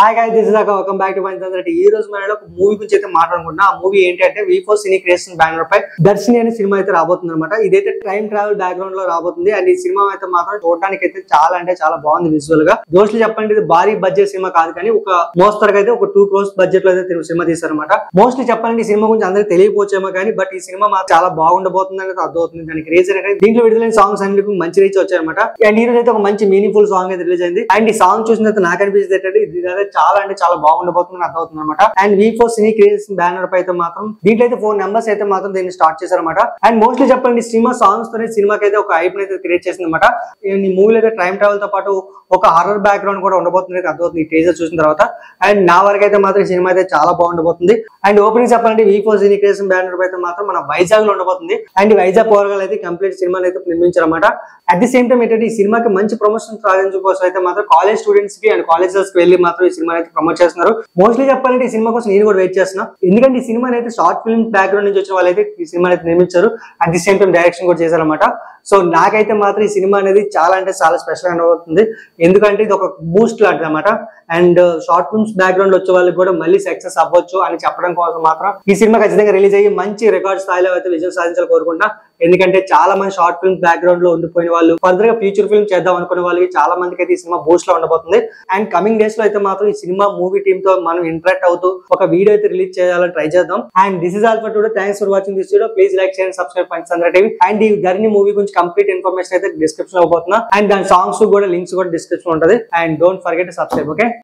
Hi guys, this is అక్క. Welcome back to Panchatantra. ఈ రోజు మనం ఒక మూవీ గురించి అయితే మాట్లాడుకుంటున్నా. ఆ మూవీ ఏంటి అంటే V4 సినీ క్రియేషన్ బ్యానర్ పై దర్శిని అనే సినిమా అయితే రాబోతుంది అనమాట. ఇదైతే టైం ట్రావెల్ బ్యాక్గ్రౌండ్ లో రాబోతుంది. అండ్ ఈ సినిమా అయితే మాత్రం చూడడానికి అయితే చాలా అంటే చాలా బాగుంది విజువల్ గా. జోష్లు చెప్పండి, ఇది భారీ బడ్జెట్ సినిమా కాదు, కానీ ఒక మోస్తరుగా అయితే ఒక 2 crores బడ్జెట్ లో అయితే సినిమా తీశారనమాట. మోస్ట్లీ చెప్పాలంటే ఈ సినిమా గురించి అందరికి తెలియకపోవచ్చేమో కానీ, బట్ ఈ సినిమా మాత్రం చాలా బాగుండబోతుంది అనేది అర్థమవుతుంది. దానికి రీజన్ అంటే దీంట్లో విడుదలైన సాంగ్స్ అన్నిటికీ మంచి రీచ్ వచ్చాయన్నమాట. అండ్ ఈ రోజు అయితే ఒక మంచి మీనింగ్ఫుల్ సాంగ్ అయితే రిలీజ్ అయింది. అండ్ ఈ సాంగ్ చూసిన తర్వాత నాకు అనిపించింది ఏంటంటే ఇది చాలా అంటే చాలా బాగుండబోతుందని అర్థమవుతుంది అనమాట. And V4 cine creation banner పై అయితే మాత్రం దీంట్లో అయితే 4 నెంబర్స్ అయితే మాత్రం దీన్ని స్టార్ట్ చేశారన్నమాట. అండ్ మోస్ట్లీ చెప్పండి సినిమా సాంగ్స్ తో సినిమాకి అయితే ఒక హైప్ అయితే క్రియేట్ చేసింది అనమాట. ఈ మూవీలో అయితే టైం ట్రావెల్ తో పాటు ఒక హారర్ బ్యాక్గ్రౌండ్ కూడా ఉండబోతుంది అర్థమవుతుంది ఈ టీజర్ చూసిన తర్వాత. అండ్ నా వరకు అయితే మాత్రం సినిమా అయితే చాలా బాగుండబోతుంది. అండ్ ఓపెనింగ్ చెప్పాలంటే V4 సినీ క్రియేషన్ బ్యానర్ పై అయితే మాత్రం మన వైజాగ్ లో ఉండబోతుంది. అండ్ ఈ వైజాగ్ పోరగాలు అయితే కంప్లీట్ సినిమాని అయితే నిర్మించారన్నమాట. అట్ ది సేమ్ టైం ఏంటంటే ఈ సినిమాకి మంచి ప్రమోషన్ సాధించడం కోసం అయితే మాత్రం కాలేజ్ స్టూడెంట్స్ కి అండ్ కాలేజెస్ కి వెళ్ళి మాత్రం ఈ సినిమా అయితే ప్రమోట్ చేస్తున్నారు. మోస్ట్లీ చెప్పాలంటే ఈ సినిమా కోసం నేను కూడా వెయిట్ చేస్తున్నా, ఎందుకంటే ఈ సినిమా అయితే షార్ట్ ఫిల్మ్ బ్యాక్గ్రౌండ్ నుంచి వచ్చిన వాళ్ళైతే ఈ సినిమా అయితే నిర్మించారు. At the same time direction కూడా చేశారన్నమాట. సో నాకైతే మాత్రం ఈ సినిమా అనేది చాలా అంటే చాలా స్పెషల్ గా అవుతుంది, ఎందుకంటే ఇది ఒక బూస్ట్ లాంటిది అనమాట. అండ్ షార్ట్ ఫిల్మ్స్ బ్యాక్గ్రౌండ్ వచ్చే వాళ్ళకి కూడా మళ్ళీ సక్సెస్ అవ్వచ్చు అని చెప్పడం కోసం మాత్రం ఈ సినిమా ఖచ్చితంగా రిలీజ్ అయ్యి మంచి రికార్డ్ స్థాయిలో అయితే విజయం సాధించాలని కోరుకుంటా. ఎందుకంటే చాలా మంది షార్ట్ ఫిల్మ్ బ్యాక్గ్రౌండ్ లో ఉండిపోయిన వాళ్ళు ఫర్దర్ గా ఫ్యూచర్ ఫిల్మ్ చేద్దాం అనుకునే వాళ్ళకి చాలా మందికి అయితే ఈ సినిమా బూస్ట్ లో ఉండబోతుంది. అండ్ కమింగ్ డేస్ లో అయితే మాత్రం ఈ సినిమా మూవీ టీమ్ తో మనం ఇంటరాక్ట్ అవుతూ ఒక వీడియో అయితే రిలీజ్ చేయాలని ట్రై చేద్దాం. And this is all for today. Thanks for watching this video. Please like, share, subscribe Panchatantra TV. And ఈ ధరణి మూవీ గురించి కంప్లీట్ ఇన్ఫర్మేషన్ అయితే డిస్క్రిప్షన్ లో పోతున్నా. అండ్ దాని సాంగ్స్ కూడా లింక్స్ కూడా డిస్క్రిప్షన్ ఉంటుంది. And don't forget to subscribe. Okay.